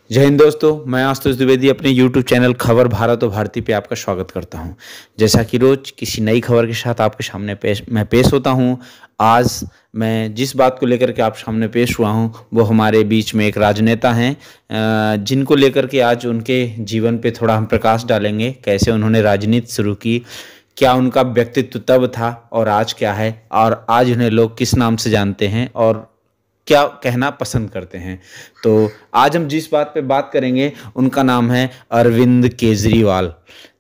जय हिंद दोस्तों, मैं आशुतोष द्विवेदी अपने YouTube चैनल खबर भारत और भारती पे आपका स्वागत करता हूं। जैसा कि रोज किसी नई खबर के साथ आपके सामने मैं पेश होता हूं। आज मैं जिस बात को लेकर के आप सामने पेश हुआ हूं वो हमारे बीच में एक राजनेता हैं, जिनको लेकर के आज उनके जीवन पे थोड़ा हम प्रकाश डालेंगे। कैसे उन्होंने राजनीति शुरू की, क्या उनका व्यक्तित्व तब था और आज क्या है, और आज उन्हें लोग किस नाम से जानते हैं और क्या कहना पसंद करते हैं। तो आज हम जिस बात पे बात करेंगे उनका नाम है अरविंद केजरीवाल।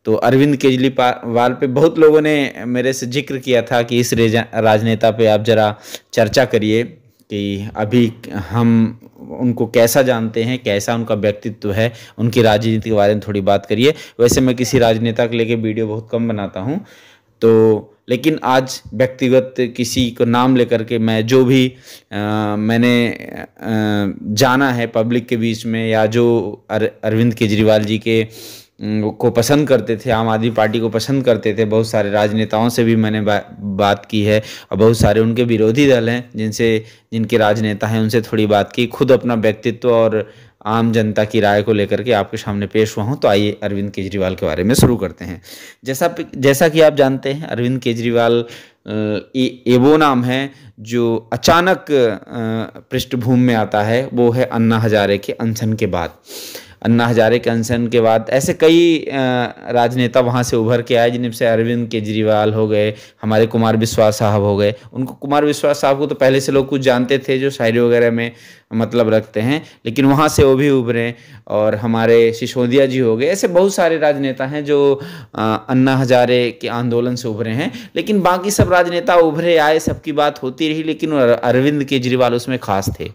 तो अरविंद केजरीवाल पे बहुत लोगों ने मेरे से जिक्र किया था कि इस राजनेता पे आप ज़रा चर्चा करिए कि अभी हम उनको कैसा जानते हैं, कैसा उनका व्यक्तित्व है, उनकी राजनीति के बारे में थोड़ी बात करिए। वैसे मैं किसी राजनेता के लेके वीडियो बहुत कम बनाता हूँ, तो लेकिन आज व्यक्तिगत किसी को नाम लेकर के मैं जो भी मैंने जाना है पब्लिक के बीच में, या जो अरविंद केजरीवाल जी के को पसंद करते थे, आम आदमी पार्टी को पसंद करते थे, बहुत सारे राजनेताओं से भी मैंने बात की है और बहुत सारे उनके विरोधी दल हैं जिनके राजनेता हैं उनसे थोड़ी बात की। खुद अपना व्यक्तित्व और आम जनता की राय को लेकर के आपके सामने पेश हुआ हूँ। तो आइए अरविंद केजरीवाल के बारे में शुरू करते हैं। जैसा कि आप जानते हैं, अरविंद केजरीवाल ये वो नाम है जो अचानक पृष्ठभूमि में आता है। वो है अन्ना हजारे के अनशन के बाद। अन्ना हजारे के अनशन के बाद ऐसे कई राजनेता वहाँ से उभर के आए, जिनमें से अरविंद केजरीवाल हो गए, हमारे कुमार विश्वास साहब हो गए। उनको कुमार विश्वास साहब को तो पहले से लोग कुछ जानते थे, जो शायरी वगैरह में मतलब रखते हैं, लेकिन वहाँ से वो भी उभरे। और हमारे सिसोदिया जी हो गए। ऐसे बहुत सारे राजनेता हैं जो अन्ना हजारे के आंदोलन से उभरे हैं। लेकिन बाकी सब राजनेता उभरे आए, सबकी बात होती रही, लेकिन अरविंद केजरीवाल उसमें खास थे।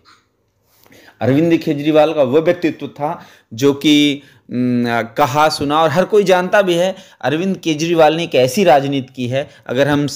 अरविंद केजरीवाल का वो व्यक्तित्व था जो कि कहा सुना और हर कोई जानता भी है। अरविंद केजरीवाल ने एक ऐसी राजनीति की है, अगर हम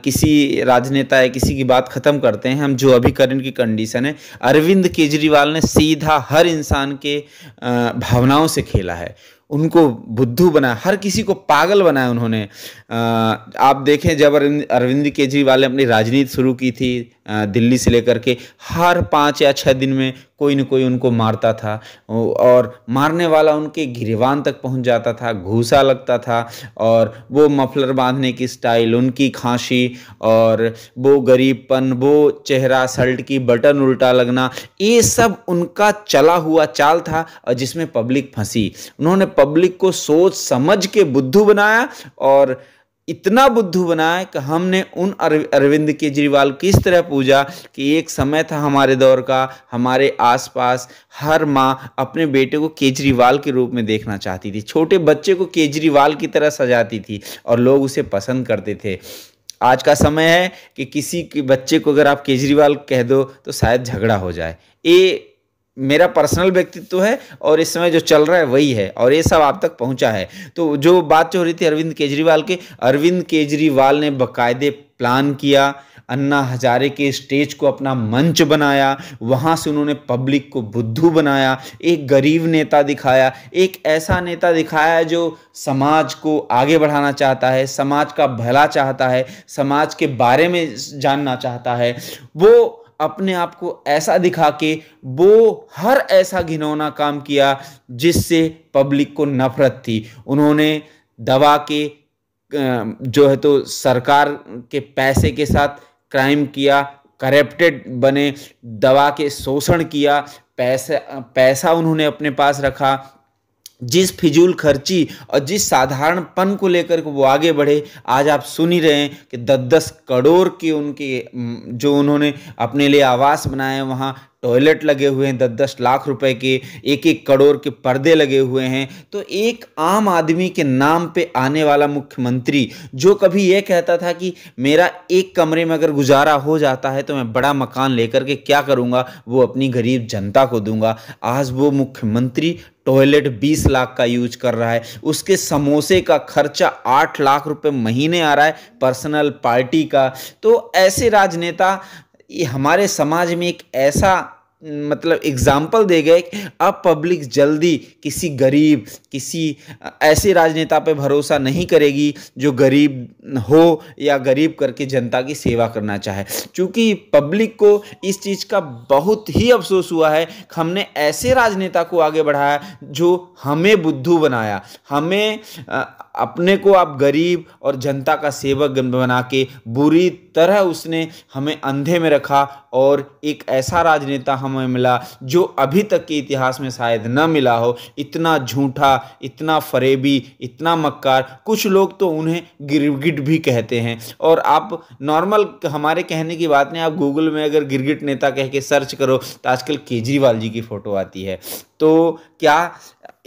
किसी राजनेता या किसी की बात ख़त्म करते हैं, हम जो अभी करंट की कंडीशन है, अरविंद केजरीवाल ने सीधा हर इंसान के भावनाओं से खेला है, उनको बुद्धू बनाया, हर किसी को पागल बनाया उन्होंने। आप देखें, जब अरविंद केजरीवाल ने अपनी राजनीति शुरू की थी दिल्ली से लेकर के, हर 5 या 6 दिन में कोई न कोई उनको मारता था और मारने वाला उनके गिरेबान तक पहुंच जाता था, घूसा लगता था। और वो मफलर बांधने की स्टाइल, उनकी खांसी और वो गरीबपन, वो चेहरा शर्ट की बटन उल्टा लगना, ये सब उनका चला हुआ चाल था और जिसमें पब्लिक फंसी। उन्होंने पब्लिक को सोच समझ के बुद्धू बनाया, और इतना बुद्धू बनाया कि हमने उन अरविंद केजरीवाल की इस तरह पूजा कि एक समय था हमारे दौर का, हमारे आसपास हर माँ अपने बेटे को केजरीवाल के रूप में देखना चाहती थी, छोटे बच्चे को केजरीवाल की तरह सजाती थी और लोग उसे पसंद करते थे। आज का समय है कि किसी के बच्चे को अगर आप केजरीवाल कह दो तो शायद झगड़ा हो जाए। ये मेरा पर्सनल व्यक्तित्व है और इस समय जो चल रहा है वही है, और ये सब आप तक पहुंचा है। तो जो बात हो रही थी अरविंद केजरीवाल के, अरविंद केजरीवाल ने बाकायदे प्लान किया, अन्ना हजारे के स्टेज को अपना मंच बनाया, वहाँ से उन्होंने पब्लिक को बुद्धू बनाया, एक गरीब नेता दिखाया, एक ऐसा नेता दिखाया जो समाज को आगे बढ़ाना चाहता है, समाज का भला चाहता है, समाज के बारे में जानना चाहता है। वो अपने आप को ऐसा दिखा के वो हर ऐसा घिनौना काम किया जिससे पब्लिक को नफरत थी। उन्होंने दवा के जो है तो सरकार के पैसे के साथ क्राइम किया, करप्टेड बने, दवा के शोषण किया, पैसा उन्होंने अपने पास रखा। जिस फिजूल खर्ची और जिस साधारणपन को लेकर वो आगे बढ़े, आज आप सुन ही रहे हैं कि 10-10 करोड़ के उनके जो उन्होंने अपने लिए आवास बनाए हैं, वहाँ टॉयलेट लगे हुए हैं, 10-10 लाख रुपए के, 1-1 करोड़ के पर्दे लगे हुए हैं। तो एक आम आदमी के नाम पे आने वाला मुख्यमंत्री, जो कभी ये कहता था कि मेरा एक कमरे में अगर गुजारा हो जाता है तो मैं बड़ा मकान लेकर के क्या करूँगा, वो अपनी गरीब जनता को दूंगा, आज वो मुख्यमंत्री टॉयलेट 20 लाख का यूज कर रहा है। उसके समोसे का खर्चा 8 लाख रुपए महीने आ रहा है पर्सनल पार्टी का। तो ऐसे राजनेता, ये हमारे समाज में एक ऐसा मतलब एग्जाम्पल दे गए कि अब पब्लिक जल्दी किसी गरीब, किसी ऐसे राजनेता पे भरोसा नहीं करेगी जो गरीब हो या गरीब करके जनता की सेवा करना चाहे। क्योंकि पब्लिक को इस चीज़ का बहुत ही अफसोस हुआ है कि हमने ऐसे राजनेता को आगे बढ़ाया जो हमें बुद्धू बनाया, हमें अपने को आप गरीब और जनता का सेवक बना के बुरी तरह उसने हमें अंधे में रखा। और एक ऐसा राजनेता हमें मिला जो अभी तक के इतिहास में शायद न मिला हो, इतना झूठा, इतना फरेबी, इतना मक्कार। कुछ लोग तो उन्हें गिरगिट भी कहते हैं। और आप नॉर्मल हमारे कहने की बात नहीं, आप गूगल में अगर गिरगिट नेता कह के सर्च करो तो आजकल केजरीवाल जी की फ़ोटो आती है। तो क्या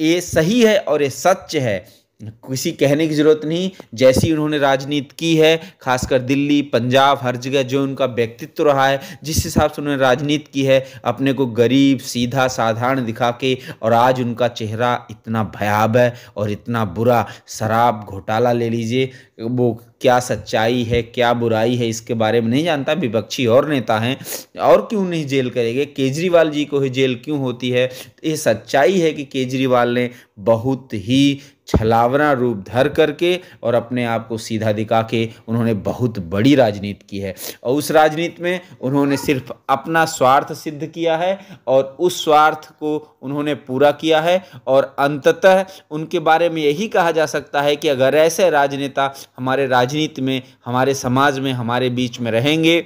ये सही है और ये सच है, किसी कहने की ज़रूरत नहीं। जैसी उन्होंने राजनीति की है, खासकर दिल्ली, पंजाब, हर जगह जो उनका व्यक्तित्व रहा है, जिस हिसाब से उन्होंने राजनीति की है, अपने को गरीब, सीधा, साधारण दिखा के, और आज उनका चेहरा इतना भयावह और इतना बुरा। शराब घोटाला ले लीजिए, वो क्या सच्चाई है क्या बुराई है इसके बारे में नहीं जानता। विपक्षी और नेता हैं, और क्यों नहीं जेल करेंगे, केजरीवाल जी को ही जेल क्यों होती है। ये सच्चाई है कि केजरीवाल ने बहुत ही छलावना रूप धर करके और अपने आप को सीधा दिखा के उन्होंने बहुत बड़ी राजनीति की है। और उस राजनीति में उन्होंने सिर्फ अपना स्वार्थ सिद्ध किया है और उस स्वार्थ को उन्होंने पूरा किया है। और अंततः उनके बारे में यही कहा जा सकता है कि अगर ऐसे राजनेता हमारे राजनीति में, हमारे समाज में, हमारे बीच में रहेंगे,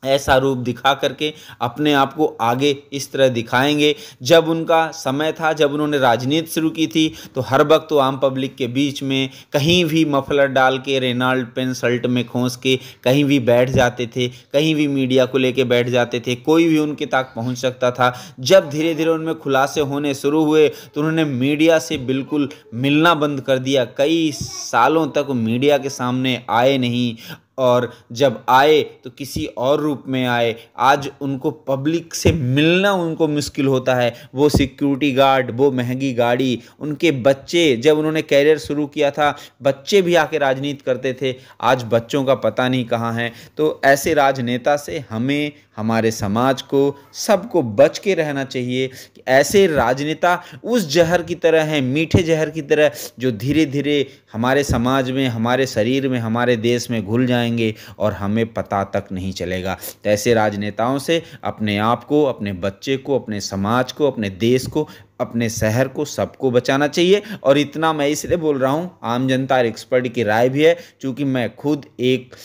ऐसा रूप दिखा करके अपने आप को आगे इस तरह दिखाएंगे। जब उनका समय था, जब उन्होंने राजनीति शुरू की थी, तो हर वक्त वो आम पब्लिक के बीच में कहीं भी मफलर डाल के, रेनॉल्ड पेन शर्ट में खोस के कहीं भी बैठ जाते थे, कहीं भी मीडिया को लेके बैठ जाते थे, कोई भी उनके तक पहुंच सकता था। जब धीरे धीरे उनमें खुलासे होने शुरू हुए तो उन्होंने मीडिया से बिल्कुल मिलना बंद कर दिया। कई सालों तक मीडिया के सामने आए नहीं, और जब आए तो किसी और रूप में आए। आज उनको पब्लिक से मिलना उनको मुश्किल होता है। वो सिक्योरिटी गार्ड, वो महंगी गाड़ी, उनके बच्चे, जब उन्होंने कैरियर शुरू किया था बच्चे भी आके राजनीति करते थे, आज बच्चों का पता नहीं कहाँ है। तो ऐसे राजनेता से हमें, हमारे समाज को, सबको बच के रहना चाहिए कि ऐसे राजनेता उस जहर की तरह हैं, मीठे जहर की तरह, जो धीरे धीरे हमारे समाज में, हमारे शरीर में, हमारे देश में घुल जाएंगे और हमें पता तक नहीं चलेगा। तो ऐसे राजनेताओं से अपने आप को, अपने बच्चे को, अपने समाज को, अपने देश को, अपने शहर को, सबको बचाना चाहिए। और इतना मैं इसलिए बोल रहा हूँ, आम जनता और एक्सपर्ट की राय भी है, क्योंकि मैं खुद एक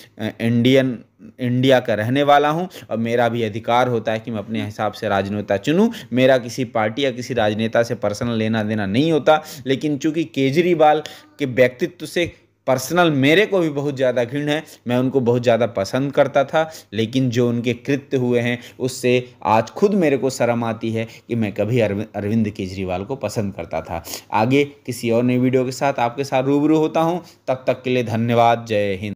इंडिया का रहने वाला हूं और मेरा भी अधिकार होता है कि मैं अपने हिसाब से राजनेता चुनूं। मेरा किसी पार्टी या किसी राजनेता से पर्सनल लेना देना नहीं होता। लेकिन चूंकि केजरीवाल के व्यक्तित्व से पर्सनल मेरे को भी बहुत ज़्यादा घृण है, मैं उनको बहुत ज़्यादा पसंद करता था, लेकिन जो उनके कृत्य हुए हैं उससे आज खुद मेरे को शर्म आती है कि मैं कभी अरविंद केजरीवाल को पसंद करता था। आगे किसी और नई वीडियो के साथ आपके साथ रूबरू होता हूँ, तब तक के लिए धन्यवाद। जय हिंद।